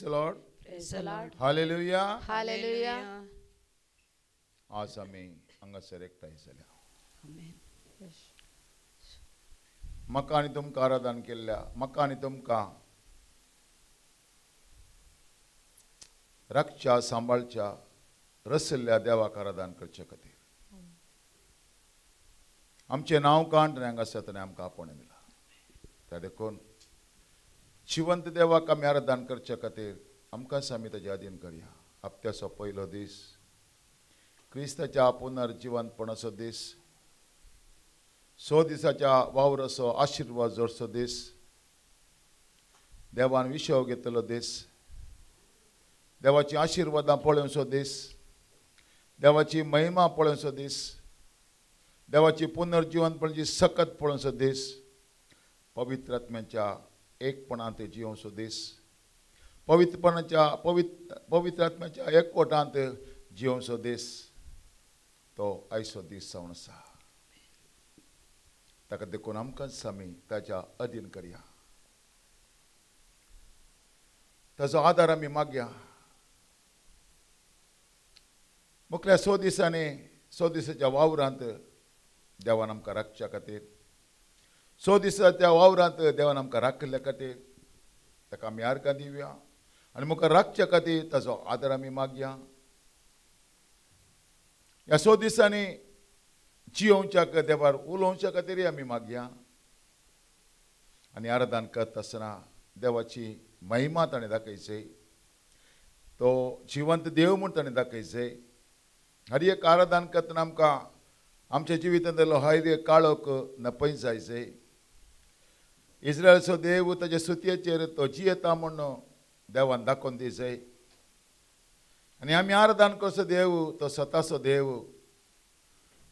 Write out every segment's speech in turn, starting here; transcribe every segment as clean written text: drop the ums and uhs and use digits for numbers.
Lord. Praise the Lord. Hallelujah. Hallelujah. आज आम्ही हांगासर एकठांय जाल्या. Amen. Yes. म्हाका आनी तुमकां आराधन केल्ल्या म्हाका आनी तुमकां रक्षच्या सांबाळच्या रसल्या देवाक आराधन करचे खातीर आमचे नांव कांड हांगासर ताणें आमकां आपणे दिला. त्या देखून जिवंत देवाक आमी आराधन करचे खातीर आमकांच आमी ताचे अधीन करया. हप्त्याचो पयलो दीस क्रिस्ताच्या पुनर्जिवंतपणाचो दीस, 100 दिसाच्या वावराचो आशिर्वाद जोडचो दीस, देवान विशव घेतलो दीस, देवाची आशिर्वादां पळोवचो दीस, देवाची महिमा पळोवचो दीस, देवाची पुनर्जिवंतपणाची सकत पळोवचो दीस, पवित्र आत्म्याच्या एकपणांत जिवचो दीस, पवित्र आत्म्याच्या एकवटांत जिवचो दीस, तो आयचो दीस जावन आसा. ताका देखून आमकांच आमी ताच्या अधीन करया, ताचो आदार आमी मागया. मुखल्या 100 दिसांनी 100 दिसाच्या वावरांत देवान आमकां राखच्या खातीर, 100 दिसाच्या वावरांत देवान आमकां राखल्या खातीर ताका आमी आर्गां दिवया आनी मुखार राखच्या खातीर ताचो आदार आमी मागया. ह्या 100 दिसांनी जियोवच्या देवार उलोवच्या खातीर आमी मागया आनी आराधन करता आसतना देवाची महिमा ताणें दाखयची, तो जिवंत देव म्हूण ताणें दाखयचे. हर एक आराधन करतना आमकां आमच्या जिवितांतलो हर एक काळोख नपय जायचे. इस्रायलचो देव ताचे सुतयेचेर तो जियेता म्हणून देवान दाखोवन दिवचे आनी आमी आराधन करचो देव तो स्वताचो देव,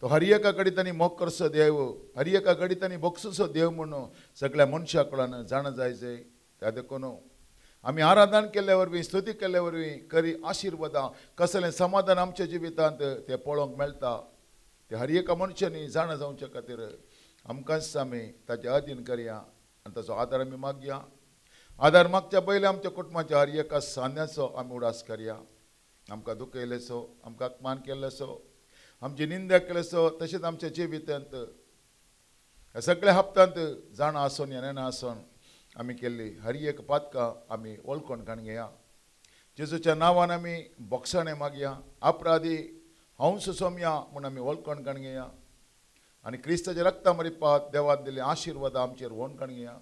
तो हर एका घडी तांणी मोग करचो देव, हर एका घडी तांणी बक्षुचो देव म्हणून सगळ्या मनशा कडेन जाण जायचे. त्या देखून आमी आराधन केल्ल्या वरवीं स्तुती केल्ल्या वरवीं खरी आशिर्वादां कसलें समाधान आमच्या जिवितांत तें पळोवंक मेळटा. ते हर एका मनशांनी जाण जावच्या खातीर आमकांच आमी ताचे अधीन करया आनी ताचो आदार आमी मागया. आदार मागच्या पयलीं आमच्या कुटुंबाच्या हर एका सान्याचो आमी उडास करया. आमकां दुखयलेसो, आमकां अपमान केल्लेसो, आमची निंदा केल्लेसो, तशेंच आमच्या जिवितांत ह्या सगळ्या हप्त्यांत जाण आसून येना आसून आमी केल्ली हर एक पातकां आमी वळखून घेया. जेजूच्या नांवान आमी बोक्षाणें मागया. अपराधी हंस सोमया म्हूण आमी वळखून घेया आनी क्रिस्ताच्या रक्ता मरिपात देवान दिल्ले आशिर्वाद आमचेर वळखून घेया.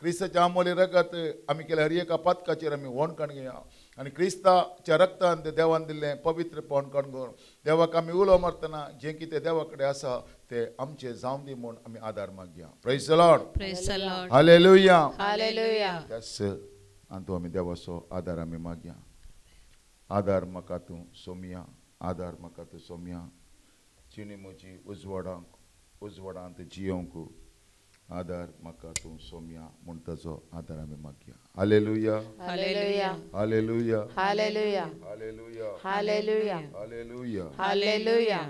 क्रिस्ताच्या आमोली रगत आमी केल्या हर एका पातकाचेर आमी वळखून घेया आनी क्रिस्ताच्या रक्तान देवान दिल्लें पवित्रपण करून देवाक आमी उलो मारतना जें कितें देवा कडेन आसा तें आमचें जावं दी म्हूण आमी आदार मागया. Praise the Lord. Praise the Lord. Hallelujah. Hallelujah. त्याच आंतू आमी देवाचो आदार आमी मागया. आदार म्हाका तूं सोमया, आदार म्हाका तूं सोमया, चिनी म्हजी उजवाडांत जियोंक आदार म्हाका तूं सोमया म्हूण ताचो आदार आमी मागया. Hallelujah. Hallelujah. Hallelujah. Hallelujah. Hallelujah. Hallelujah. Hallelujah. Hallelujah.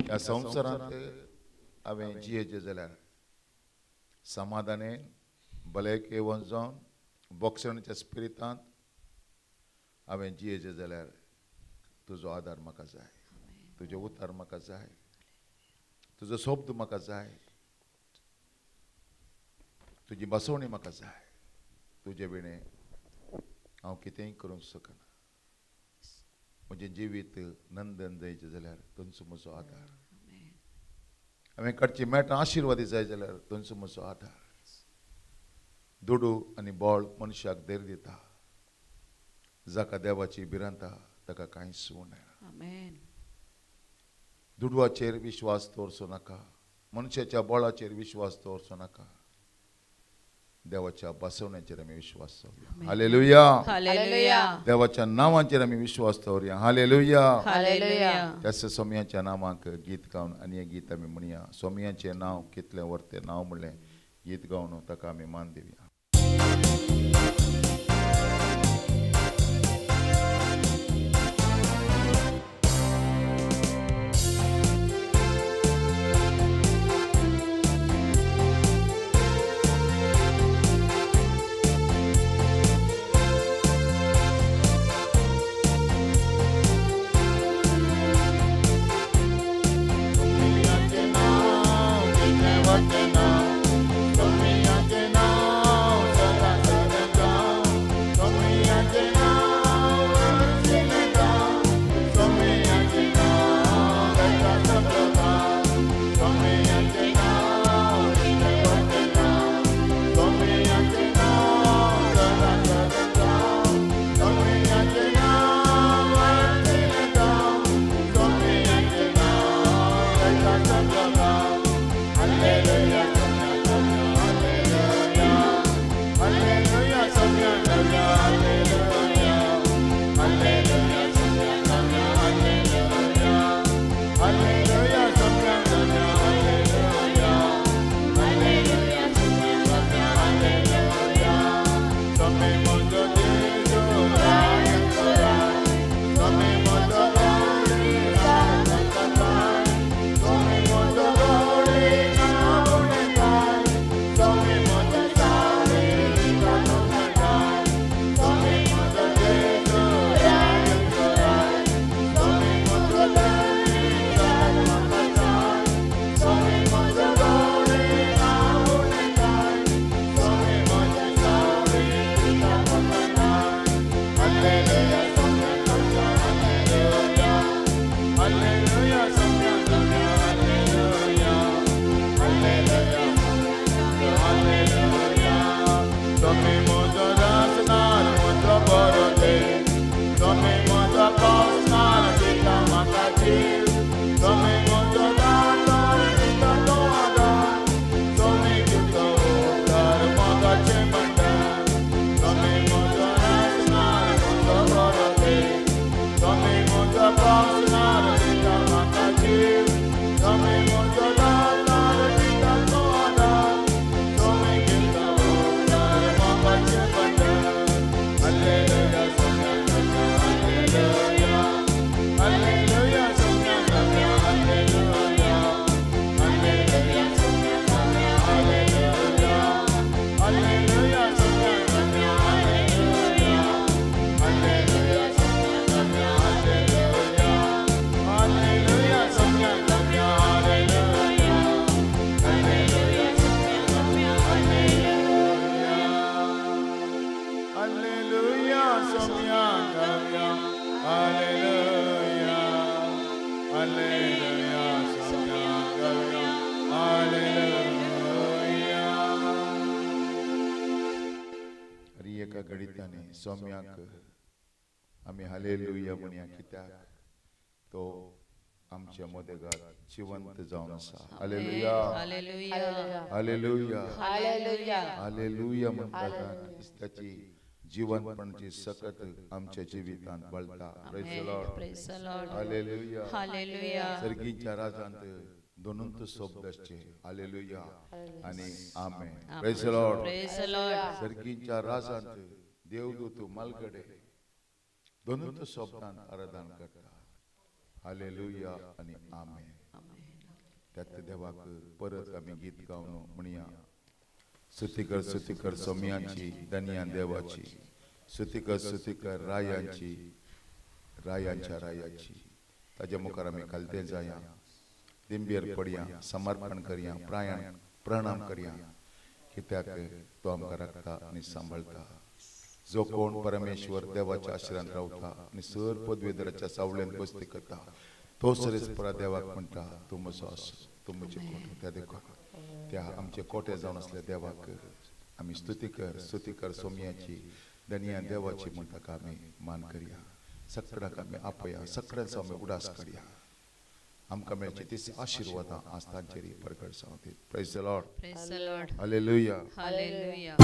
ह्या संवसारांत हांवें जियेचें जाल्यार समाधानेन भलायके वचोन बॉक्सणाच्या स्पिरितांत हांवें जियेचें जाल्यार तुजो आदार म्हाका जाय, तुजे उतार म्हाका जाय, तुजो शब्द म्हाका जाय, तुजी बसवणी म्हाका जाय. तुजे विणे हांव कितेंय करूंक शकना. म्हजें जिवीत नंदन जायचें जाल्यार थंयचो म्हजो आदार. हांवें कडची मेळटा आशिर्वादी जाय जाल्यार थंयचो म्हजो आदार. दुडू आनी बळ मनशाक देर दिता, जाका देवाची भिरांता ताका कांयच उरना. दुडवाचेर विश्वास दवरचो नाका, मनशाच्या बळाचेर विश्वास दवरचो नाका, देवाच्या बसवण्याचेर आमी विश्वास दवरया. Hallelujah, hallelujah. देवाच्या नांवाचेर आमी विश्वास दवरया. हालेलुया. हालेलुया. त्याच सोमयाच्या नांवाक गीत गावन आनी एक गीत आमी म्हणया. सोमयाचें नांव कितलें वर्तें नांव म्हणलें गीत गावन ताका आमी मान दिवया. एका घडीताने सौम्याक आम्ही हालेलुया म्हणया कित्याक तो आमच्या मोदेगात जिवंत जावन आसा. Hallelujah hallelujah hallelujah hallelujah hallelujah म्हणटा त्याची जीवनपणाची सकत आमच्या जिवितांत बळटा. Praise the Lord praise the Lord hallelujah hallelujah सर्गीच्या राजांत दोनंत शब्द असचे हालेलुया आणि amen. Praise the Lord praise the Lord सर्गीच्या राजांत देवदूत मालगडे दोनंत शब्दांत आराधना करता. हालेलुया आणि आमेन. त्यात देवाक परत आम्ही गीत गावनो म्हणया. स्तुतिकर सौम्याची धन्या देवाची. स्तुतिकर रायांच्या रायाची. ताज्या मुखार आमी खालते जाया दिंबेर पडया समर्पण करया प्रणाम करया कित्याक तो आमकां राखता आनी सांबाळता. जो कोण परमेश्वर देवाच्या आश्रयात रावता आनी सर पदवीधराच्या सावळेन बसती करता तो सरेस्परा देवाक म्हणटा तूं म्हजो आस तूं म्हजें कोण. त्या देखून त्या आमचे कोटे जावन असल्या देवाक आमी स्तुतिकर सौम्याची धन्या देवाची म्हणटा आमी मान करया. सगळ्यांक आमी आपया सगळ्यांचो आमी उडास करया. आमकां मेळची तीच आशिर्वादां आस्तांचेरी प्रगट जावं. Praise the Lord praise the Lord hallelujah hallelujah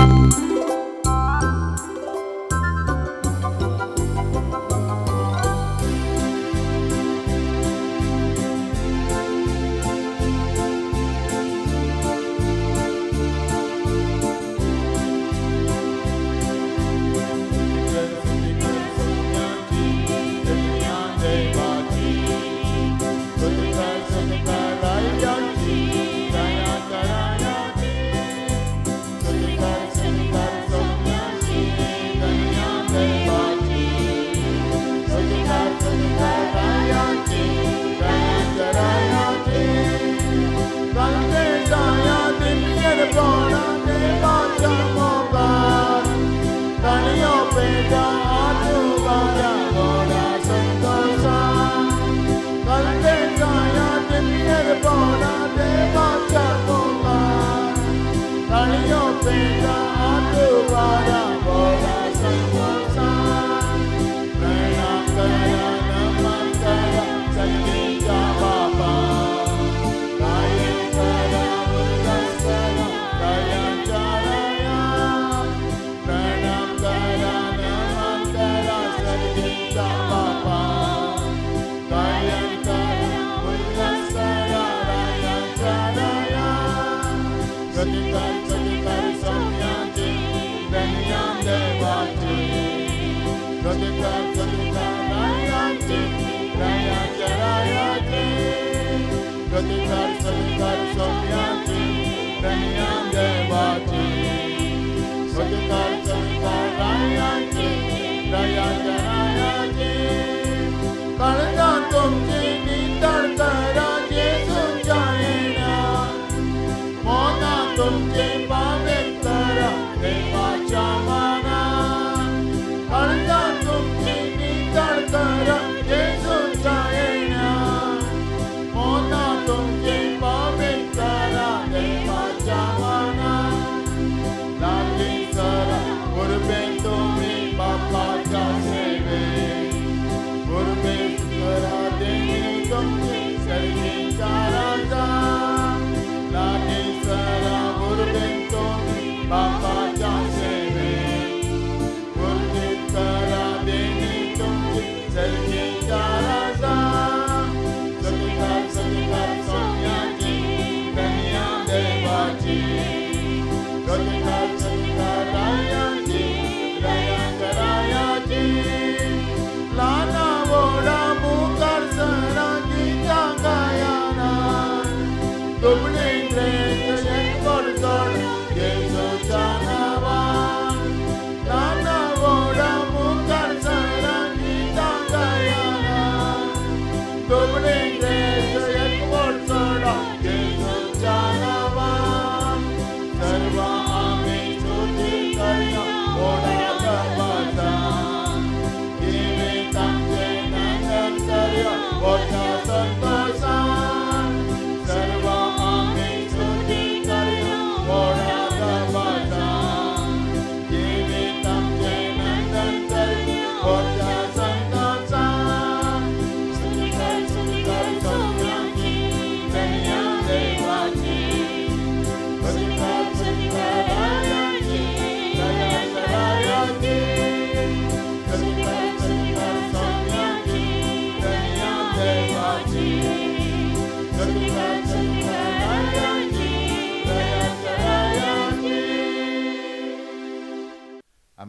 Domnul Iisus,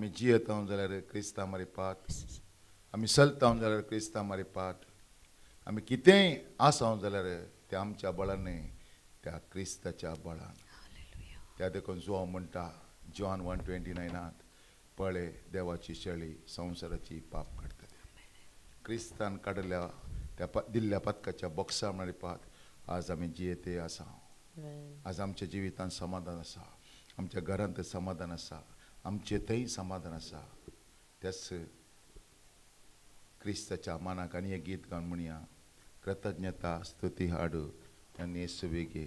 आमी जियेता जाल्यार क्रिस्तां मारिपात, आमी चलता जाल्यार क्रिस्तां मारिपात, आमी कितेंय आसा जाल्यार ते आमच्या बळान न्ही, त्या क्रिस्ताच्या बळान. त्या देखून जो म्हणटा जॉन 1:29 पळय देवाची शेळी संवसाराची पाप काडटली. क्रिस्तान काडल्या त्या दिल्ल्या पदकाच्या बॉक्सा मारिपात आज आमी जियेते आसा. आज आमच्या जिवितांत समाधान आसा, आमच्या घरांत समाधान आसा, आमचे थंय समाधान आसा. त्याच क्रिस्ताच्या मानाक आनी एक गीत गावन म्हणया, कृतज्ञता स्तुती हाडू आनी येसुविगे.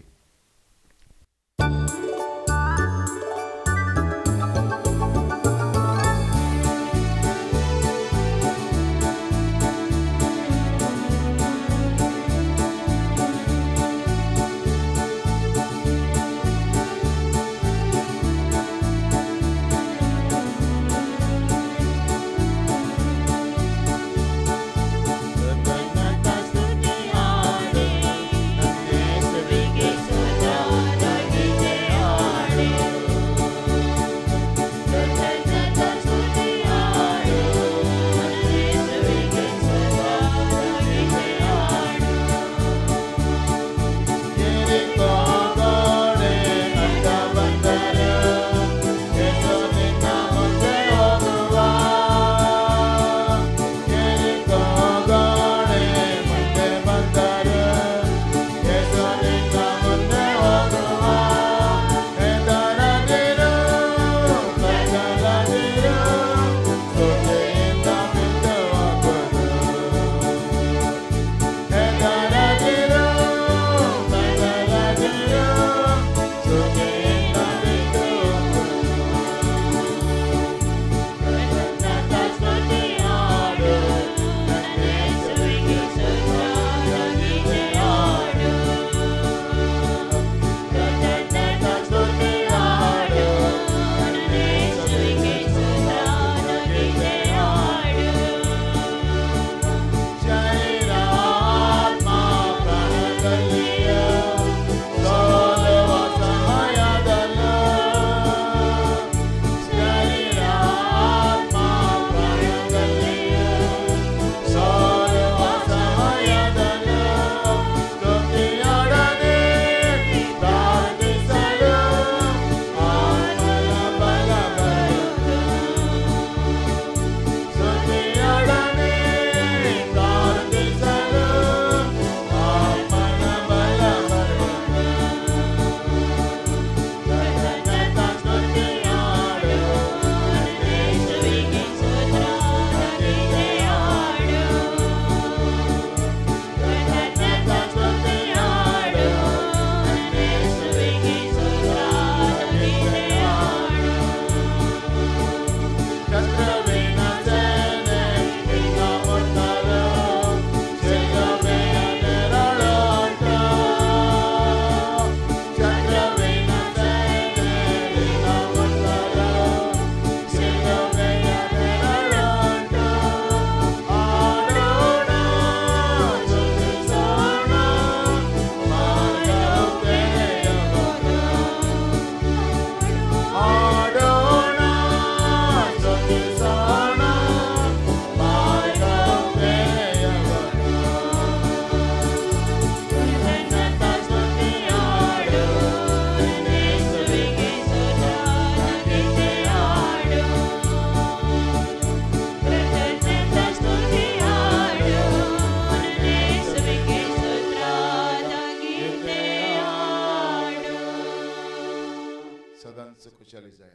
ಕುಶಲಿ ಜಯ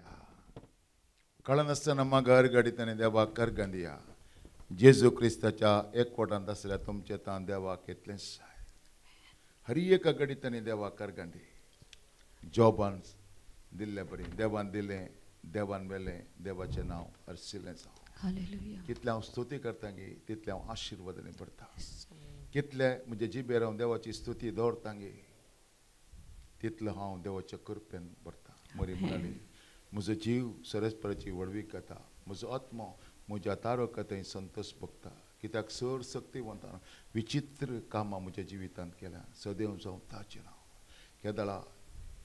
कळनासतना ನಮ್ಮ घर घडीताने देवाक करगंदिया जेजू क्रिस्ताच्या एकवटांत आसल्या तुमचे तां देवाक इतलेंच जाय. हर एका घडीताने देवाक करगंदी जॉबान दिल्ले बरी देवान दिलें देवान वेलें देवाचें नांव हरसिल्लें जावं. हालेलुया. कितले हांव स्तुती करता गे तितले हांव आशिर्वादांनी पडटा. कितले म्हणजे जिबेर हांव देवाची स्तुती दवरता गे तितलो हांव देवाच्या कृपेन भरता. मरी म्हणाली म्हजो जीव सरस्पराची वळवीक घेता, म्हजो आत्मो म्हज्या तारकांतय संतोश भोगता. कित्याक सर शक्तिवंतान विचित्र कामां म्हज्या जिवितांत केल्या. सदैव जावं ताचें नांव. केदाळा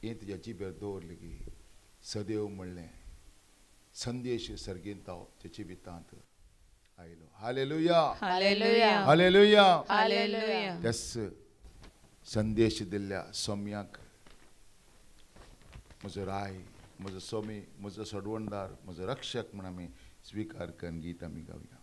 हें तुज्या जिबेर दवरलें गे. सदैव म्हणलें संदेश सर्गेंताव त्याची वितांत आयलो. Hallelujah hallelujah hallelujah. हालेलुया. त्यास संदेश दिल्ल्या सौम्याक म्हजो राय, म्हजो सोमी, म्हजो सोडवणदार, म्हजो रक्षक म्हण आमी स्वीकार करून गीत आमी गावया.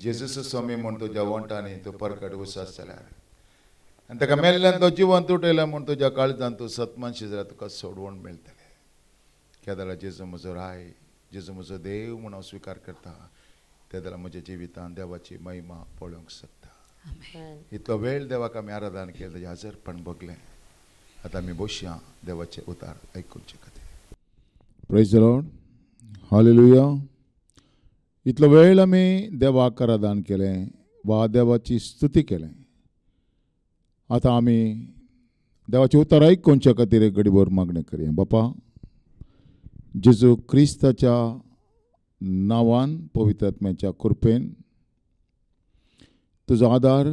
जेजूस स्वामी म्हूण तुज्या वंटांनी तूं परगट उसास जाल्यार आनी ताका मेल्ल्यान तो जिवंत उठयला म्हूण तुज्या काळजांत तूं सतमनशी जाल्यार तुका सोडवण मेळटलें. केदाला जेजू म्हजो राय, जेजू म्हजो देव म्हूण हांव स्विकार करता. त्या जाल्यार म्हज्या जिवितांत देवाची महिमा पळोवंक शकता. इतलो वेळ देवाक आमी आराधना केलें, ताजें हजरपण भोगलें. आतां आमी बसया देवाचे उतार आयकुचे खातीर. Praise the Lord. हालेलुया. इतलो वेळ आमी देवाक आराधना केलें वा देवाची स्तुती केलें. आतां आमी देवाचे उतार आयकुचे खातीर एक घडीभर मागणें करया. बापा, जेजू क्रिस्ताच्या नांवान पवित्र आत्म्याच्या कृपेन तुजो आदार,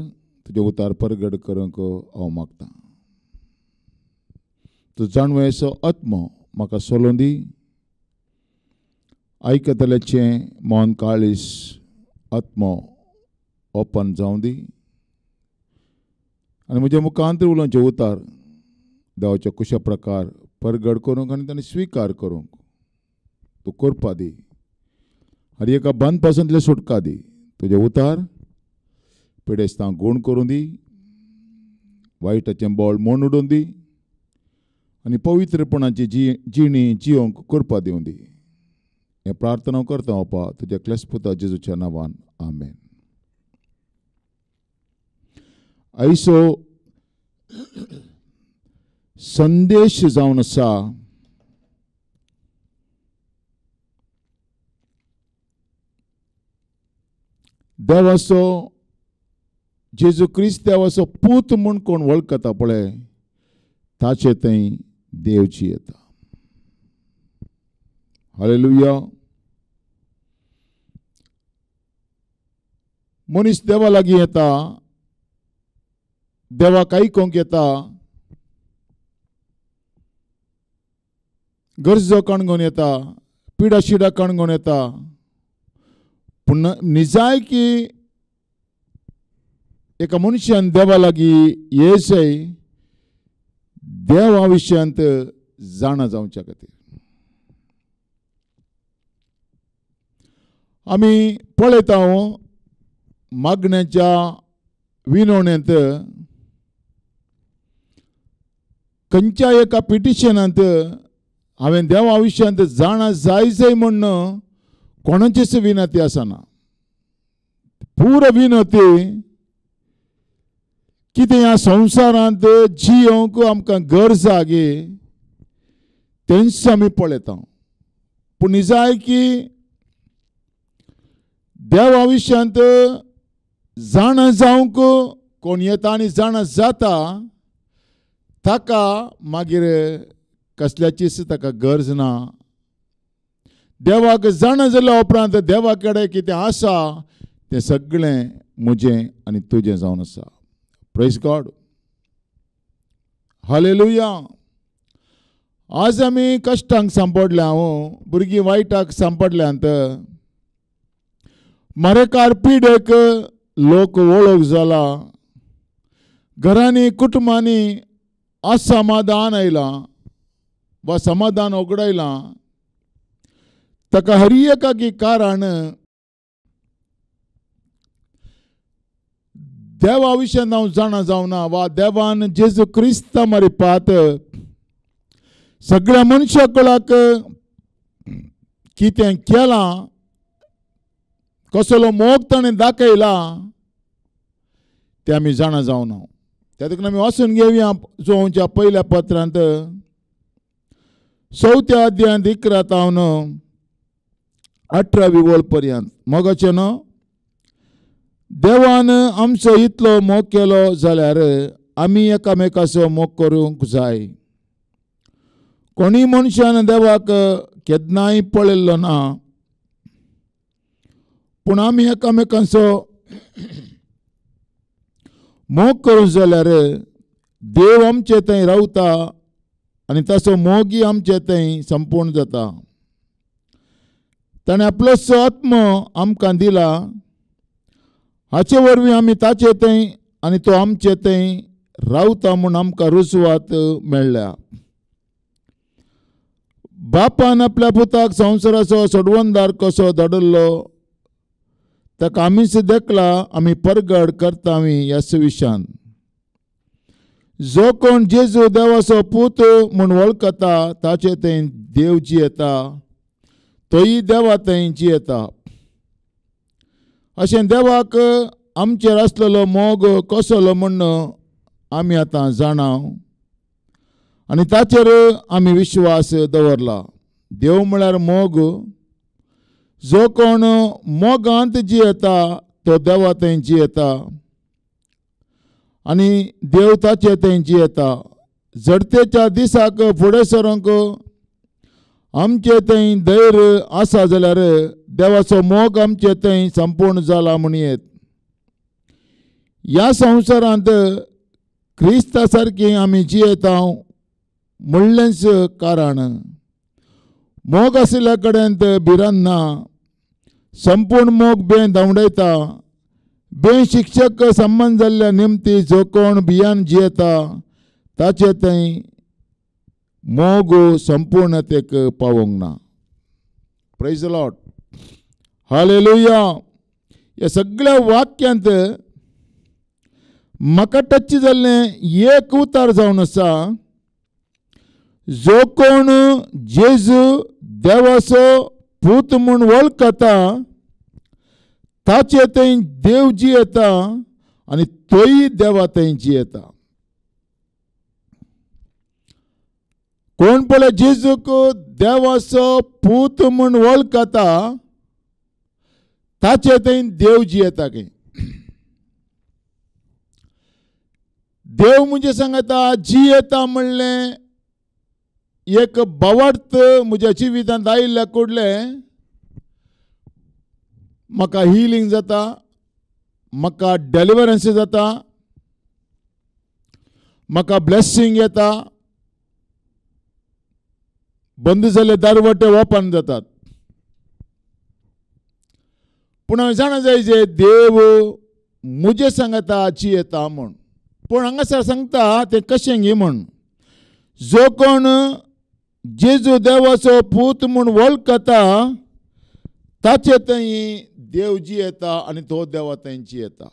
तुजे उतार परगट करूंक हांव मागतां. तूं जाणवेचो आत्मो म्हाका सोलोवन दी. आयकतल्याचें मन काळीस आत्मो ओपन जावं दी आनी म्हज्या मुखांतर उलोवचे उतार देवाचे कुशा प्रकार परगट करूंक आनी ताणें स्विकार करूंक तूं करपा दी. हर एका बंद पासून सुटका दी. तुजे उतार पिडेस्तां गूण करूं दी. वायटाचें बोळ मोड उडोवन दी आनी पवित्रपणाची जिणी जियोंक करपा दिवं दी. हें प्रार्थना करता बापा तुज्या क्लेस्पुता जेजूच्या नांवान. आमेन. आयचो संदेश जावन आसा देवाचो जेजू क्रिस्त देवाचो पूत म्हूण कोण वळखता पळय ताचे थंय देवची येता. हालेलुया. मनीस देवा लागीं येता, देवाक आयकूंक येता, गरजो कणगोवन येता, पिडा शिडा कणगोवन येता. पूण निजाय की एका मनशान देवा लागीं येयसय देवा विशयांत जाणा जावच्या खातीर. आमी पळयता मागण्याच्या विनवणेंत खंयच्या एका पिटिशनांत हांवें देवा विशयांत जाणा जाय म्हणून कोणाचीच विनंती आसना. पूर विनंती कितें ह्या संवसारांत जियोंक आमकां गरज आगे तेंच आमी पळयता. पूण जाय की देवा विशयांत जाणा जावंक कोण येता आनी जाणा जाता ताका मागीर कसल्याचीच ताका गरज ना. देवाक जाणा जाल्या उपरांत देवा कडेन कितें आसा तें सगळें म्हजें आनी तुजें जावन आसा. Praise God. हालेलुया. आज आमी कश्टांक सांपडल्या, भुरगीं वायटाक सांपडल्यांत, मरेकार पिडेक लोक वळख जाला, घरांनी कुटुंबांनी असमाधान आयलां वा समाधान उगडायलां. ताका हर एकाकी कारण देवा विशयान हांव जाणा जावना वा देवान जेजू क्रिस्ता मारिपात सगळ्या मनशाकुळाक कितें केलां, कसलो मोग ताणें दाखयला तें आमी जाणा जावना. त्या देखून आमी वाचून घेवया जोच्या पयल्या पत्रांत 4थ्या अध्यायांत 11 ते 18 वळ पर्यंत. मोगाचें न्हू. देवान आमचो इतलो मोग केलो जाल्यार आमी एकामेकाचो मोग करूंक जाय. कोणी मनशान देवाक केन्नाय पळयल्लो ना, पूण आमी एकामेकांचो मोग करूं जाल्यार देव आमचे थंय रावता आनी ताचो मोगय आमचे थंय संपूर्ण जाता. ताणें आपलोसो आत्म आमकां दिला, हाचे वरवीं आमी ताचे थंय आनी तो आमचे थंय रावता म्हूण आमकां रुजवात मेळ्ळ्या. बापान आपल्या पुताक संवसाराचो सोडवणदार कसो धाडिल्लो ताका आमीच देखला आमी परगड करतावी ह्या सुविशान. जो कोण जेजू देवाचो पूत म्हूण वळखता ताचे थंय देव जियेता, तोय देवा थंय जियेता. अशें देवाक आमचेर आसलेलो मोग कसलो म्हूण आमी आतां जाणाव आनी ताचेर आमी विश्वास दवरला. देव म्हळ्यार मोग. जो कोण मोगांत जियेता तो देवा थंय जियेता आनी देव ताचे थंय जियेता. जडतेच्या दिसाक फुडें सरूंक आमचे थंय धैर्य आसा जाल्यार देवाचो मोग आमचे थंय संपूर्ण जाला म्हणयेत. ह्या संवसारांत क्रिस्ता सारकी आमी जियेता म्हणलेंच कारण मोग आशिल्ल्या कडेन भिरांत ना. संपूर्ण मोग बें धांवडयता. बेशिक्षक संबंध जाल्ल्या निमती जो कोण भियान जियेता ताचे थंय मोग संपूर्णतेक पावोंक ना. Praise the Lord. हालेलुया. ह्या सगळ्या वाक्यांत म्हाका टच जाल्लें एक उतार जावन आसा. जो कोण जेजू देवाचो पूत म्हूण वळखता ताचे थंय देव जियेता आनी तोय देवा थंय जियेता. कोण पळय जेजूक देवाचो पूत म्हूण वळखता ताचे थंय देव जियेता गे. देव म्हणजे सांगता जियेता म्हणलें एक बावट म्हज्या जिवितांत आयिल्ल्या कुडलें म्हाका हिलींग जाता, म्हाका डेलिव्हरन्स जाता, म्हाका ब्लेसिंग येता, बंद जाल्ले दारवटे ओपन जातात. पूण हांवें जाणा जाय जे देव म्हजे सांगता जियेता म्हूण. पूण हांगासर सांगता तें कशें गे म्हूण. जो कोण जेजू देवाचो पूत म्हूण वळखता ताचे थंय देव जियेता आनी तो देवा थंय जियेता.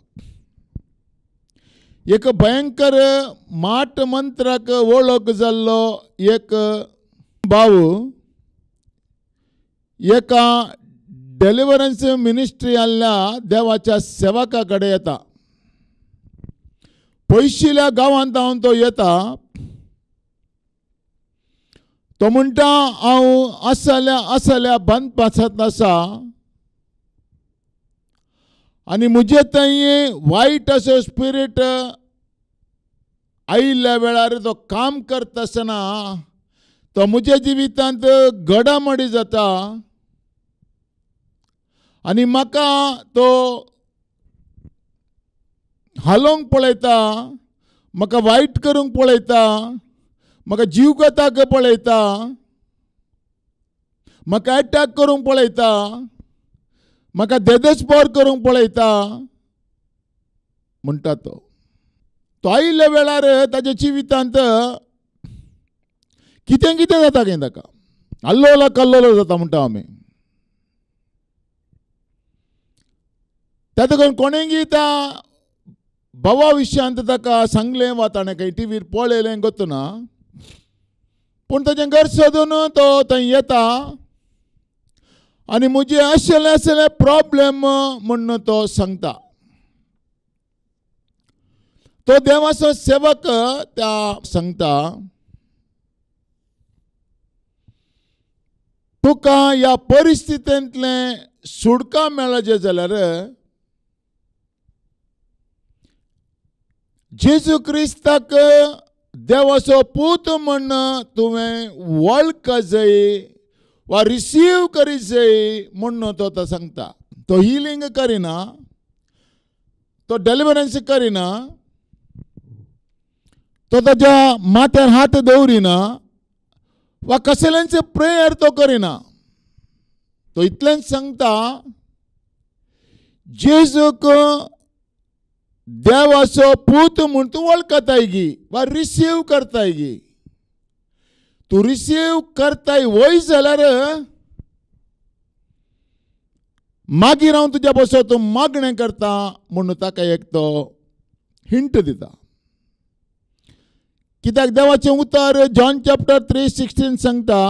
एक भयंकर माट मंत्राक वळख जाल्लो एक भाव एका डेलिव्हरन्स मिनिस्ट्री आल्या देवाच्या सेवका कडेन येता. पयशिल्या गांवांत तो येता. तो म्हणटा हांव असल्या बंदपासांत आसा आनी म्हजे थंय वायट असो स्पिरीट आयिल्ल्या वेळार तो काम करता आसतना तो म्हज्या जिवितांत घडामोडी जाता आनी म्हाका तो हालोवंक पळयता, म्हाका वायट करूंक पळयता, म्हाका जीव घेताक पळयता, म्हाका अटॅक करूंक पळयता, म्हाका देदेस्पर करूंक पळयता म्हणटा तो. तो आयिल्ल्या वेळार ताच्या जिवितांत कितें कितें जाता काय ताका अल्लोला कल्लोलो जाता म्हणटा आमी. ताका कोणेंय त्या भावा विशयांत ताका सांगलें वा ताणें खंय टीव्हीर पळयलें गोतूना, पूण ताचें घर सोदून तो थंय येता आनी म्हजे असले प्रॉब्लेम म्हणून तो सांगता. तो देवाचो सेवक त्या सांगता, तुका ह्या परिस्थितींतलें सुटका मेळचें जाल्यार जेजू क्रिस्ताक देवाचो पूत म्हण तुवें वळख जाय वा रिसीव करी जाय म्हणून तो सांगता. तो हिलिंग करिना, तो डेलिव्हरन्स करिना, तो ताच्या माथ्यार हात दवरिना वा कसल्यांचे प्रेयर तो करिना. तो इतलेंच सांगता, जेजूक देवाचो पूत म्हूण तूं वळखताय गी वा रिसीव करताय गी. तूं रिसीव करताय वय जाल्यार मागीर हांव तुज्या बसो तूं मागणें करता म्हणून ताका एक तो हिंट दिता. कित्याक देवाचें उतर जॉन चॅप्टर 3:16 सांगता,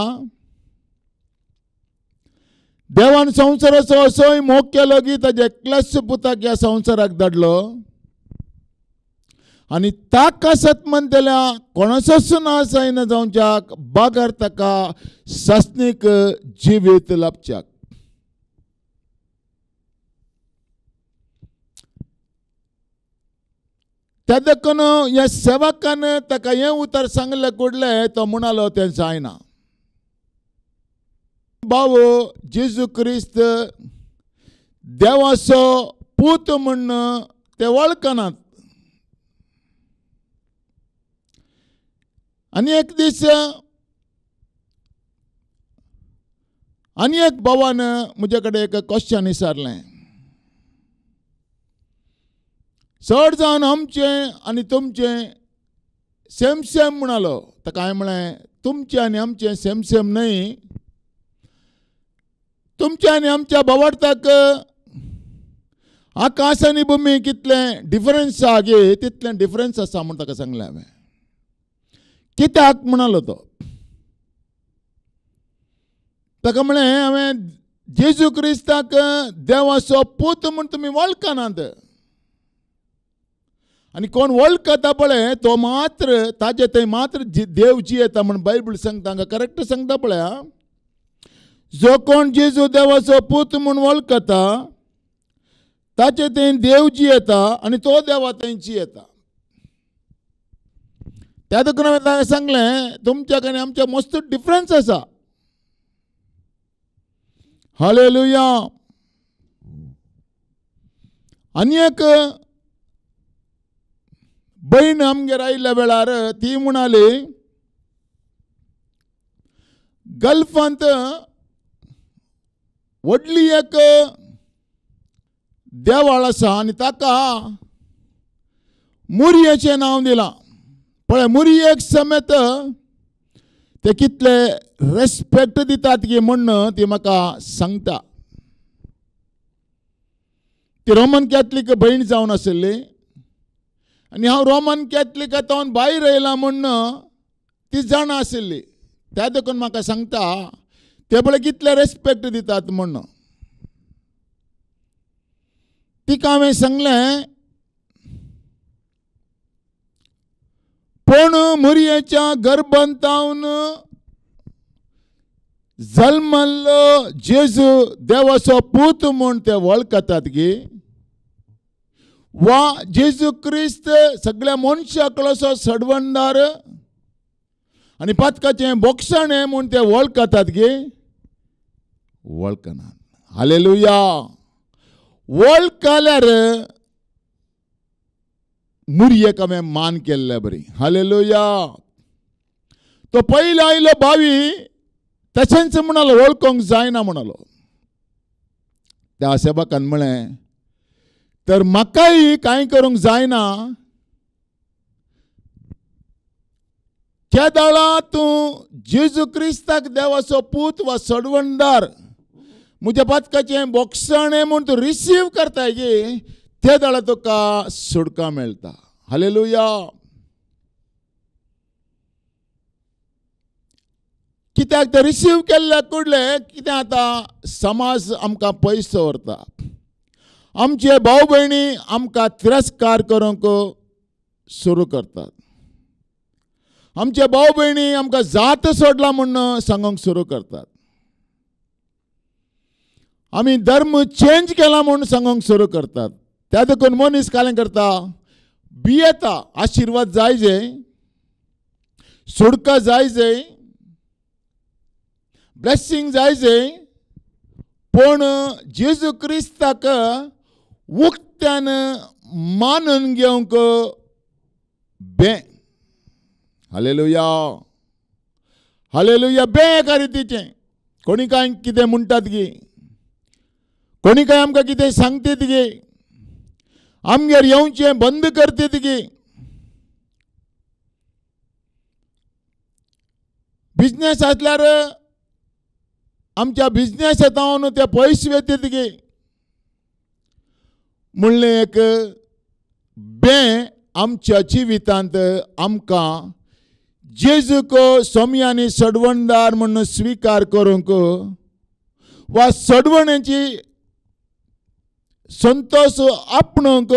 देवान संवसाराचो असोय मोग केलो की ताच्या एकल्याच पुताक ह्या संवसाराक धाडलो आनी ताका सत्मंतल्या कोणाचोच नाश जायना जावच्याक बागर ताका सासनीक जिवीत लाभच्याक. त्या देखून ह्या सेवकान ताका हें उतर सांगलें कुडले तो म्हणालो तें जायना. भाव जेजू क्रिस्त देवाचो पूत म्हण ते वळखनात. आनी एक दीस आनी एक भावान म्हजे कडेन एक क्वेश्चन विचारलें. चड जावन आमचें आनी तुमचें सेम सेम म्हणालो. ताका हांवें म्हळें तुमचें आनी आमचें सेम सेम न्हय. तुमच्या आनी आमच्या भावार्थाक आकाश आनी भुमी कितलें डिफरन्स आसा गे तितलें डिफरन्स आसा म्हूण ताका सांगलें हांवें. कित्याक म्हणालो तो. ताका म्हळें हांवें जेजू क्रिस्ताक देवाचो पूत म्हूण तुमी वळखनात आनी कोण वळखता पळय तो मात्र ताचे थंय मात्र देव जियेता म्हूण बायबल सांगता. हांगा करेक्ट सांगता पळय, जो कोण जेजू देवाचो पूत म्हूण वळखता ताचे थंय देव जियेता आनी तो देवा थंय जियेता. त्या देखून हांवें ताका सांगलें तुमच्याक आनी आमच्या मस्त डिफरन्स आसा. हालेलुया. आनी एक बहीण आमगेर आयिल्ल्या वेळार ती म्हणाली गल्फांत व्हडली एक देवाळ आसा आनी ताका मुरयेचें नांव दिलां. पळय मुरयेक समेत ते कितले रेस्पेक्ट दितात की म्हणून ती म्हाका सांगता. ती रोमन कॅथलीक भयण जावन आशिल्ली आनी हांव रोमन कॅथलिकांतल्यान भायर येयलां म्हणून ती जाणा आशिल्ली. त्या देखून म्हाका सांगता ते पळय कितले रेस्पेक्ट दितात म्हणून. तिका हांवें सांगलें पूण मुरयेच्या गर्भांतावन जल्मल्लो जेजू देवाचो पूत म्हूण ते वळखतात गे, वा जेजू क्रिस्त सगळ्या मनशाकळोसो सडवंदार आनी पातकाचें बोक्षण म्हूण ते वळखतात गे, वळखनात. हालेलुया. वळखल्यार मुरयेक हांवें मान केल्ले बरी. हालेलुया. तो पयलो आयलो भावी तशेंच म्हणालो, वळखोंक जायना म्हणालो. त्या सेवकान म्हळें तर म्हाकाय कांय करूंक जायना. केदाळा तूं जेजू क्रिस्ताक देवाचो पूत वा सडवंदार म्हज्या पातकाचें बोक्षण म्हूण तूं रिसीव करताय गे, ते दाळा तुका सुटका मेळटा. हालेलुया. कित्याक ते रिसीव केल्ल्या कुडले कितें जाता, समाज आमकां पयस व्हरता. आमचे भाव भयणी आमकां तिरस्कार करूंक सुरू करतात. आमचे भाव भयणी आमकां जात सोडला म्हणून सांगूंक सुरू करतात. आमी धर्म चेंज केला म्हणून सांगूंक सुरू करतात. त्या देखून मनीस कालें करता, भियेता. आशिर्वाद जाय जे, सुडका जाय जे, ब्लेसिंग जाय जे, पूण जेजू क्रिस्ताक उक्त्यान मानून घेवंक बे. हालेलुया. हालेलुया. बे एका रितीचें. कोणी काय कितें म्हणटात गे, कोणी काय आमकां कितें सांगतात गे, आमगेर येवचें बंद करतात गे. बिझनेस आसल्यार आमच्या बिझनेसांत ते पयस वेतात गे म्हणलें एक बे आमच्या जिवितांत आमकां जेजूक सोमी आनी सडवणदार म्हणून स्विकार करूंक वा सडवणेची संतोष आपणूक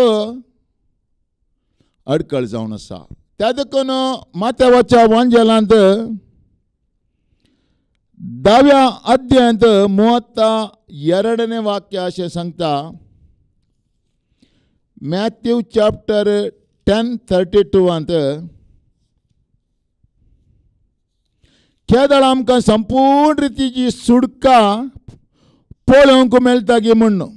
अडकळ जावन आसा. त्या देखून माथेवाच्या वांजेलांत 10व्या अध्यायांत 32वें वाक्य अशें सांगता. मॅथ्यू चॅप्टर 10:32 केदाळ आमकां संपूर्ण रितीची सुडका पळोवंक मेळटा गे म्हणून.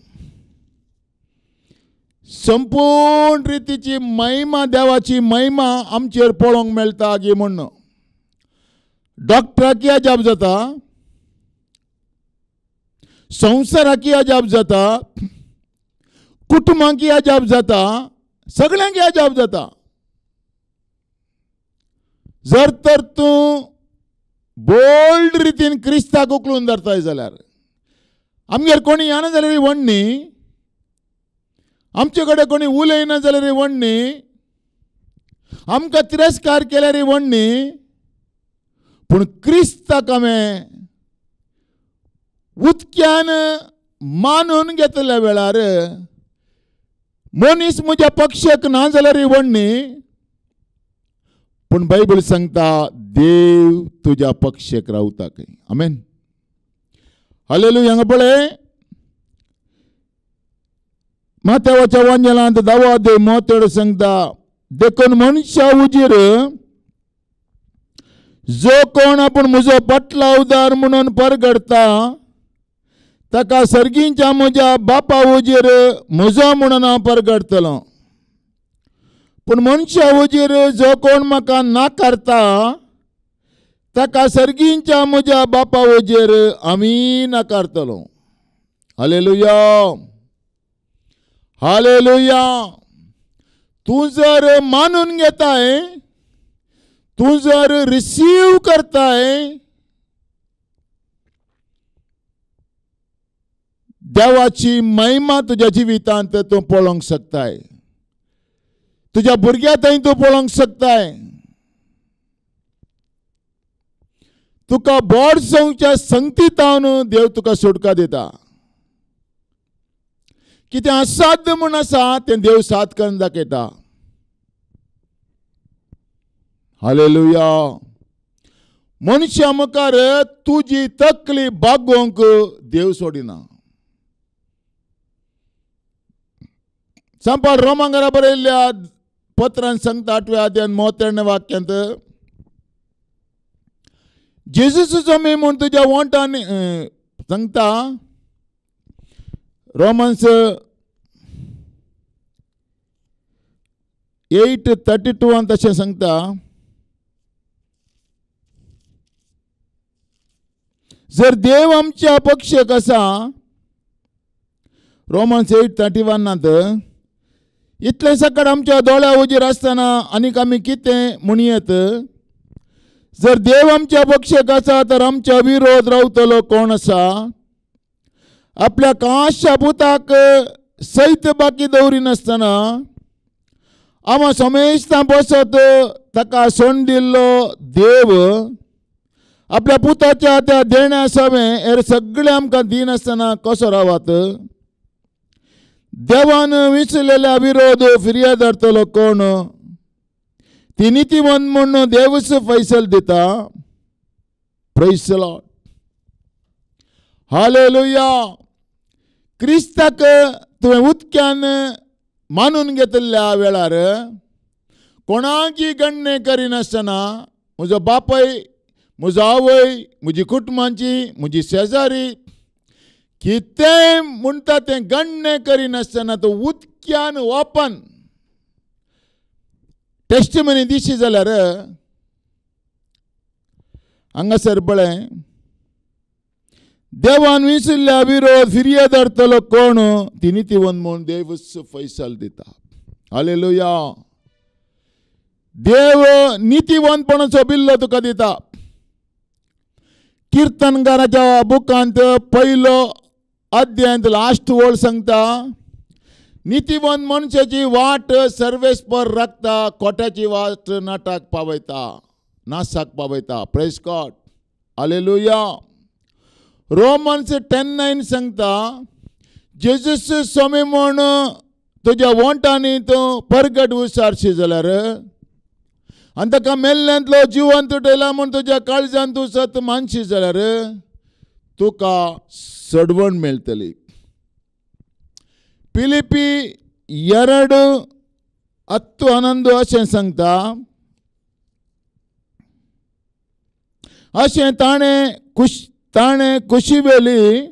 संपूर्ण रितीची महिमा, देवाची महिमा आमचेर पळोवंक मेळटा गे म्हणून. डॉक्टराकी अजाप जाता, संवसाराकी अजाप जाता, कुटुंबाकी अजाप जाता, सगळ्यांकी अजाप जाता. जर तर तूं बोल्ड रितीन क्रिस्ताक उखलून धरताय जाल्यार. आमगेर कोणी येना जाल्यार व्हडणी, आमचे कडेन कोणी उलयना जाल्यार व्हडणी, आमकां तिरस्कार केल्यार व्हडणी, पूण क्रिस्ताक हांवें उदक्यान मानून घेतल्या वेळार मनीस म्हज्या पक्षाक ना जाल्यार व्हडणी, पूण बायबल सांगता देव तुज्या पक्षाक रावता खंय. आमेन. हालेलुया. हांगा पळय माथेवाच्या वांजेलांत 10 अध्याय 33 सांगता, देखून मनशा उजीर जो कोण आपूण म्हजो पटला उदार म्हणून परगडता ताका सर्गींच्या म्हज्या बापा उजीर म्हजो म्हणून हांव परगडतलों. पूण मनशा उजीर जो कोण म्हाका नाकारता ताका सर्गींच्या म्हज्या बापा उजीर आमी नाकारतलो. हालेलुया. हालेलुया. तूं जर मानून घेताय, तूं जर रिसीव करताय, देवाची महिमा तुझ्या जिवितांत तूं पळोवंक शकताय. तुझ्या भुरग्यां थंय तूं पळोवंक शकताय. तुका बोड जावच्या संगतींतावन देव तुका सुटका दिता. कितें असाध्य म्हूण आसा तें देव साथ करून दाखयता. हालेलुया. मनशा मुखार तुजी तकली बागोवंक देव सोडिना. संपाल रोमांकारा बरयल्ल्या पत्रांत सांगता 8व्या अध्यायान 33 वाक्यांत जेजूचो मी म्हूण तुज्या वोंटान सांगता. रोमन्स 8:32 तशें सांगता. जर देव आमच्या पक्षाक आसा, रोमन्स 8:31 इतले सकट आमच्या दोळ्या उजीर आसतना आनीक आमी कितें म्हणयेत. जर देव आमच्या पक्षाक आसा तर आमच्या विरोध रावतलो कोण आसा. आपल्या कांशा पुताक सैत बाकी दवरिनासतना आमा समेस्तां बसत ताका सोण दिल्लो देव आपल्या पुताच्या त्या देण्या समें हेर सगळें आमकां दिनासतना कसो रावात. देवान विसरलेल्या विरोध फिर्याद धरतलो कोण. ती नितीवंत म्हूण देवच फैसल दिता. Praise the Lord. हालेलुया. क्रिस्ताक तुवें उदक्यान मानून घेतल्या वेळार कोणाकी गणने करिनासतना म्हजो बापय, म्हजो आवय, म्हजी कुटुंबाची, म्हजी शेजारी कितें म्हणटा तें गणने करिनासतना तो उदक्यान ओपन टेस्टिमनी दिशी जाल्यार हांगासर पळय देवान विसरल्या विरोध फिर्याद धरतलो कोण. ती नितीवंत म्हूण देवच फैसल दिता. हालेलुया. देव नितीवंतपणाचो बिल्लो तुका दिता. कीर्तनकाराच्या बुकांत 1 अध्यायांत लास्ट वळ सांगता. नितीवंत मनशाची वाट सर्वेस्पर राखता, खोट्याची वाट नाटाक पावयता, नासाक पावयता. Praise God. हालेलुया. रोमन्स 10:9 सांगता. जेजूस सोमे म्हूण तुज्या वोंटांनी तूं परगट उसारशी जाल्यार आनी ताका मेल्ल्यांतलो जिवंत उठयला म्हूण तुज्या काळजांत तूं सत मानशी जाल्यार तुका सडवण मेळटली. फिलिपी 2:10 अशें सांगता. अशें ताणें कुशीवेली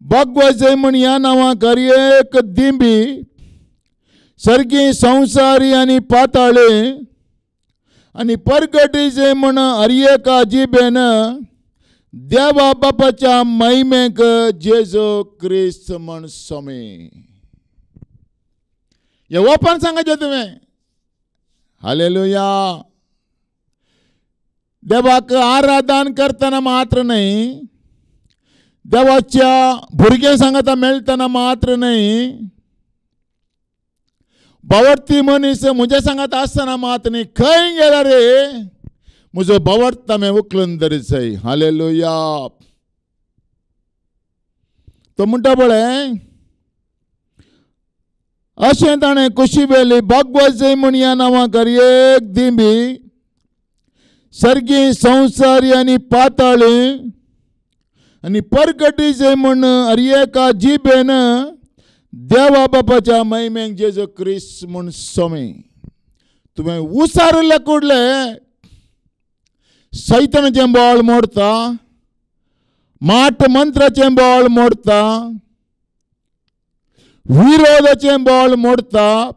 भगवत म्हण ह्या नांवाक एक दिंबी सर्गी संवसारी आनी पाताळी आनी परगटी जे म्हण हरएका जिबेन देवा बापाच्या महिमेक जेजू क्रिस्त म्हण सोमे. हे ओपन सांगायचें तुवें. हालेलुया. देवाक आराधन करतना मात्र न्ही, देवाच्या भुरगे सांगता मेळटना मात्र न्ही, बावर्ती मनीस म्हजे सांगत आसतना मात न्ही, खंय गेला रे म्हजो बावर्त हांवें उखलून धरचय. हालेलुया. तो म्हणटा पळय अशें ताणें कुशीवेली भगवत म्हण ह्या नांवाक एक दिंबी सर्गी संवसारी आनी पाताळी आनी परगटी जे म्हण हरएका जिबेन देवा बापाच्या महिमेक जेजू क्रिस्त म्हूण सोमे. तुवें उसारले कुडले सैतानाचें बोळ मोडता, माट मंत्राचें बोळ मोडता, विरोधाचें बोळ मोडता,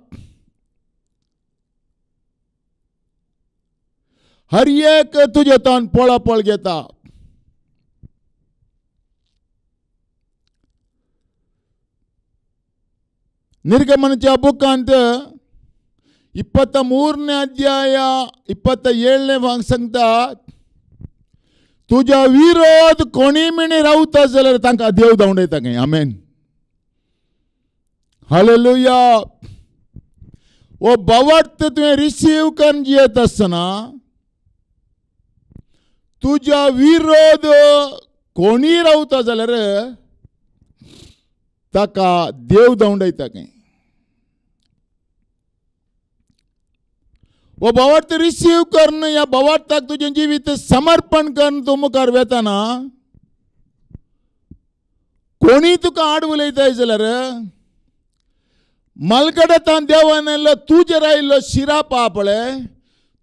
हर एक तुजे तोंड पळापळ घेता. निर्गमनाच्या बुकांत 23 अध्याय 27 सांगता. तुझ्या विरोध कोणी मिणी रावता जाल्यार तांकां देव धांवडयता खंय. आमेन. हालेलुया. वो बवट तुवें रिसीव करून जियेत आसतना तुझ्या विरोध कोणी रावता जाल्यार ताका देव धांवडयता खंय. वो बवट रिसीव करून या बवटाक तुजें जिवीत समर्पण करून तूं मुखार वेताना कोणी तुका आड उलयताय जाल्यार मलगडतान देवान आयिल्लो तुजेर आयिल्लो शिराप आहा पळय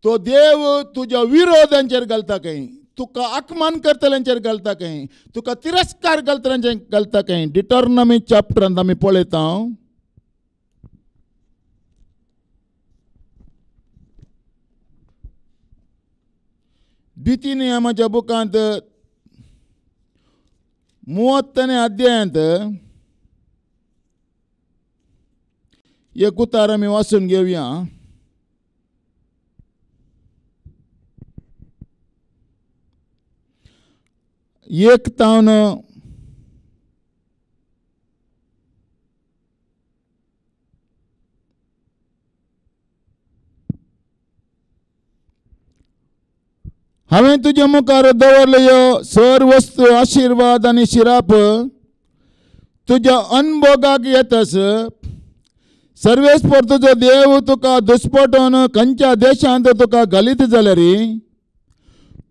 तो देव तुज्या विरोधांचेर घालता खंय. तुका अपमान करतल्यांचेर घालता खंय. तुका तिरस्कार करतल्यांचेर घालता खंय. डिटरनॉमी चॅप्टरांत आमी पळयता द्वितीय नियमाच्या बुकांत 30 अध्यायांत एक उतार आमी वाचून घेवया. एक तावन हांवें तुज्या मुखार दवरल्यो सर वस्तू आशिर्वाद आनी शिराप तुज्या अनभोगाक येतस. सर्वेस्पर तुजो देव तुका दुस्पटोन खंयच्या देशांत तुका घालीत जाल्यार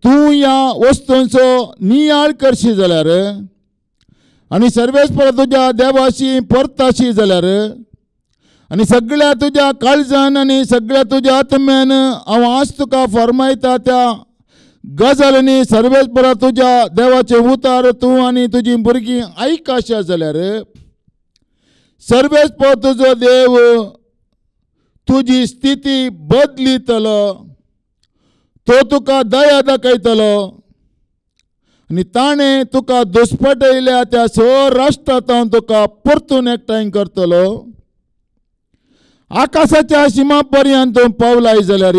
तूं ह्या वस्तूंचो नियाळ करशी जाल्यार आनी सर्वेस्पर तुज्या देवाशी परताशी जाल्यार आनी सगळ्या तुज्या काळजान आनी सगळ्या तुज्या आत्म्यान हांव आज तुका फरमायता त्या गजालींनी सर्वेस्परा तुज्या देवाचे उतार तूं आनी तुजीं भुरगीं आयकाशा जाल्यार सर्वेस्पर तुजो देव तुजी स्थिती बदलितलो. तो तुका दया दाखयतलो आनी ताणें तुका दुस्पटयल्या त्या सर राष्ट्रांत तुका परतून एकठांय करतलो. आकाशाच्या शिमा पर्यंत तूं पावलाय जाल्यार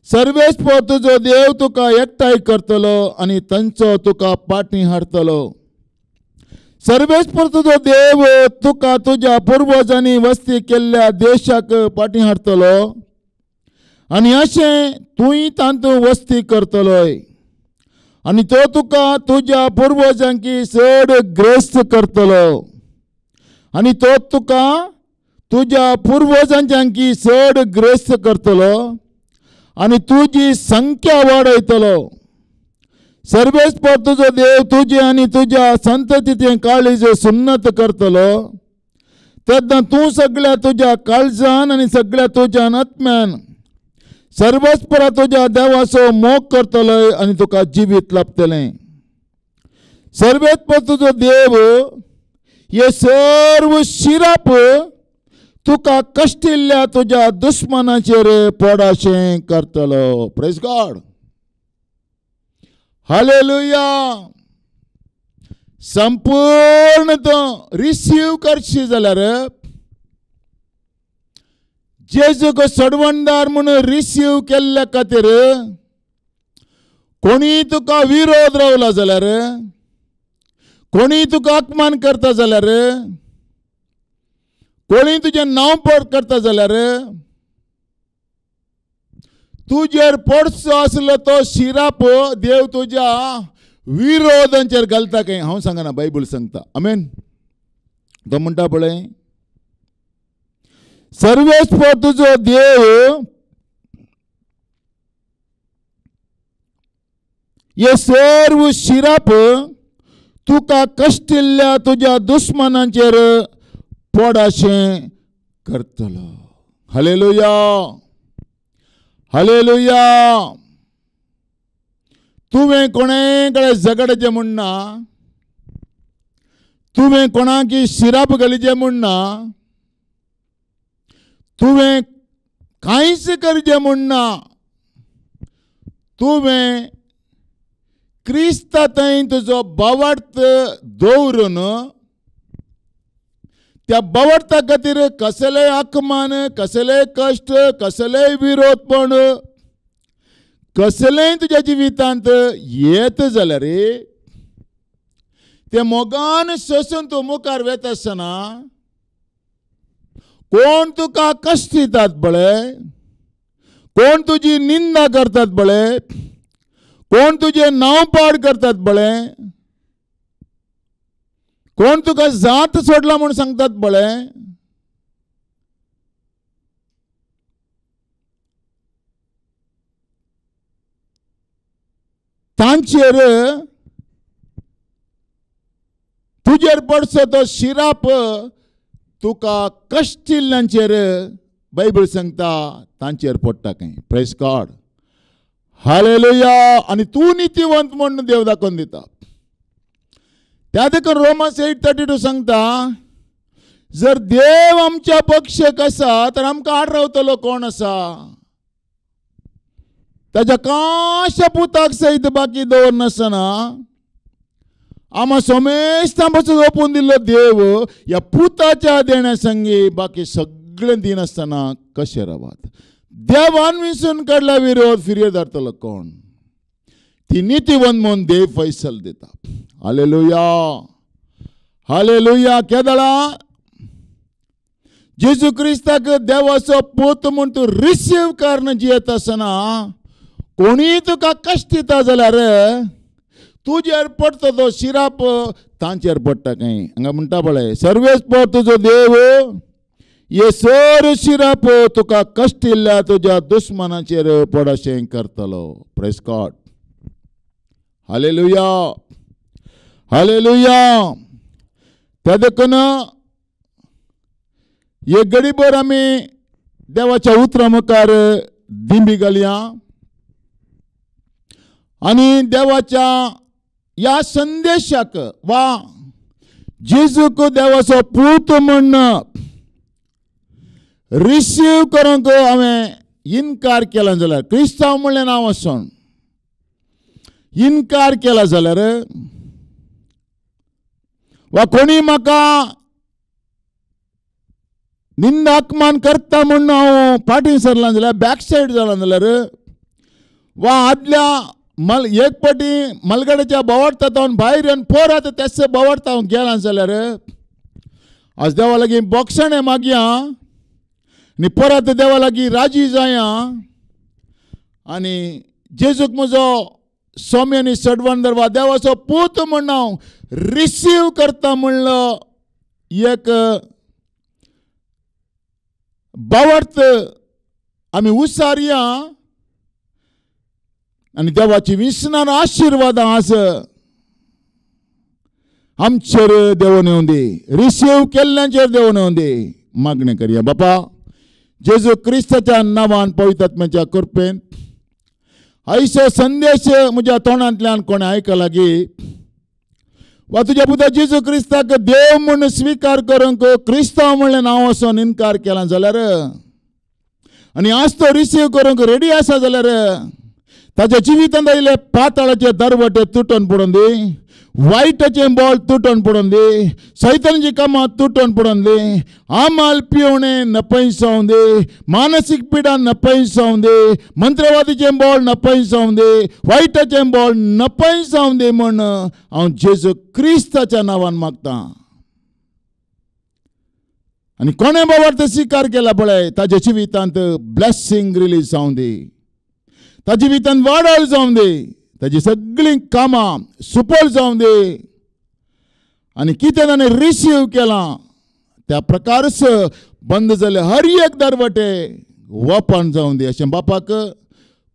सर्वेस्पर तुजो देव तुका एकठांय करतलो आनी तांचो तुका पाटी हाडतलो. सर्वेस्पर तुजो देव तुका तुज्या पुर्वजांनी वस्ती केल्ल्या देशाक पाटी हाडतलो आनी अशें तुंय तातूंत वस्ती करतलोय आनी तो तुका तुज्या पुर्वजांकी चड ग्रेस्त करतलो आनी तो तुका तुज्या पुर्वजांची चड ग्रेस्त करतलो आनी तुजी संख्या वाडयतलो. सर्वेस्पर तुजो देव तुजे आनी तुज्या संततीचें काळीज सुन्नत करतलो. तेन्ना तूं सगळ्या तुज्या काळजान आनी सगळ्या तुज्या आत्म्यान सर्वेस्परा तुज्या देवाचो मोग करतलोय आनी तुका जिवीत लाभतलें. सर्वेस्पर तुजो देव हे सर्व शिराप तुका कश्टिल्ल्या तुज्या दुश्मनाचेर पडाशें करतलो. Praise God. हालेलुया. संपूर्ण तो रिसीव करशी जाल्यार जेजूक सडवणदार म्हणून रिसीव केल्ल्या खातीर कोणी तुका विरोध रावला जाल्यार कोणी तुका अपमान करता जाल्यार कोणी तुजें नांव करता जाल्यार तुजेर पडचो आसलो तो शिराप देव तुज्या विरोधांचेर घालता खंय. हांव सांगना बायबल सांगता. आमेन. तो म्हणटा पळय सर्वेस्पर तुजो देव हे सर्व शिराप तुका कश्टिल्ल्या तुज्या दुश्मनांचेर पडाशें करतलो. हालेलुया. हालेलुया. तुवें कोणे कडेन झगडचें म्हणना. तुवें कोणाकी शिराप घालीचें म्हणना. तुवें कांयच करचें म्हणना. तुवें क्रिस्तांतय तुजो बावार्थ दवरून त्या बावार्था खातीर कसलेय अपमान कसलेय कश्ट कसलेय विरोधपण कसलेंय तुज्या जिवितांत येत जाल्यार रे ते मोगान सोसून तूं मुखार वेता आसतना कोण तुका कश्ट दितात बळे, कोण तुजी निंदा करतात बळे, कोण तुझे नाव पाड करतात बळे, कोण तुका जात सोडला म्हणून सांगतात बळे, तांचेर तुजेर पडचो तो शिराप तुका कश्टिल्ल्यांचेर बायबल सांगता तांचेर पडटा काय. Praise God, hallelujah. आणि तू नितीवंत म्हणून देव दाखोवन दिता. त्या देखून रोमन्स 8:32 सांगता जर देव आमच्या पक्षाक आसा तर आमकां आड रावतलो कोण आसा. ताच्या काश्या पुताक सयत बाकी दवरनासतना आम्हा सोमेस्त आमचो ओपून दिल्लो देव ह्या पुताच्या देण्या संगी बाकी सगळें दिन आसतना कशें रावात. देवान विसरून काडला विरोध फिर्ये धरतलो कोण. ती नितीवंत म्हणून देव फैसल दिता. Hallelujah, hallelujah. केदळा जेजू क्रिस्ताक देवाचो पूत म्हूण तूं रिसीव करून जियेत आसतना कोणी तुका कश्ट दिता जाल्यार तुजेर पडतो तो शिराप तांचेर पडटा काय. हांगा म्हणटा पळय सर्वेस्पर तुजो देव ये सर शिराप तुका कश्ट दिल्ल्या तुज्या दुश्मनाचेर पडशें करतलो. Praise God, hallelujah, hallelujah. त्या देखून एक घडीभर आमी देवाच्या उतरा मुखार दिंबी घालया आणि देवाच्या या संदेशाक वा जेजूक देवाचो पूत म्हणून रिसीव करूंक हांवें इन्कार केला जाल्यार क्रिस्तांव म्हणलें नांव आसून इन्कार केला जाल्यार वा कोणी म्हाका निंदा अपमान करता म्हणून हांव फाटीं सरला जाल्यार बॅकसायड जाला जाल्यार वा आदल्या एक पाटी मलगड्याच्या बोवाडटा तो भायर येवन परत तेच बोवाडटा हांव गेला जाल्यार आज देवा लागीं बोक्षणे मागया आनी परत देवा लागीं राजी जाया आनी जेजूक म्हजो स्वामी आनी सडवंदर वा देवाचो पूत म्हण हांव रिसीव करता म्हणलो एक बावर्त आमी उसारया आनी देवाची विस्नान आशिर्वादां आज आमचेर देवून येवं दी. रिसीव केल्ल्यांचेर देवून येवं दी. मागणें करया. बापा जेजू क्रिस्ताच्या नांवान पवित्र आत्म्याच्या कृपेन आयचो संदेश म्हज्या तोंडांतल्यान कोणें आयका लागीं वा तुज्या पुता जेजू क्रिस्ताक देव म्हूण स्विकार करूंक क्रिस्तांव म्हणलें नांव आसून इन्कार केला जाल्यार आनी आज तो रिसीव करूंक रेडी आसा जाल्यार ताच्या जिवितांत आयिल्ले पाताळाचे दरवटे तुटून पडून दी. वायटाचे बॉल तुटून पडून दी. सैतानाची कामां तुटून पडून दी. आमाल पिवणे नपयसावूं दे. मानसीक पिडा नपयसावूं दे. मंत्रवादीचे बॉल नपयसावूं दे. वायटाचे बॉल नपयसावूं दे म्हण हांव जेजू क्रिस्ताच्या नांवान मागतां. आनी कोणें बाबा तो स्वीकार केला पळय ताच्या जिवितांत ब्लेसिंग रिलीज जावं दी. ताच्या जिवितांत वाडोळ जावं दी. ताची सगळीं कामां सुफल जावं दी. आनी कितें ताणें रिसीव केलां त्या प्रकारच बंद जाले हर एक दरवटे ओपन जावं दी. अशें बापाक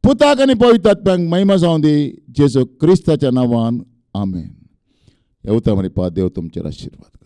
पुताक आनी पवित्र आत्म्याक महिमा जावं दी. जेजू क्रिस्ताच्या नांवान आमेन. हे उतर देव तुमचेर आशिर्वाद.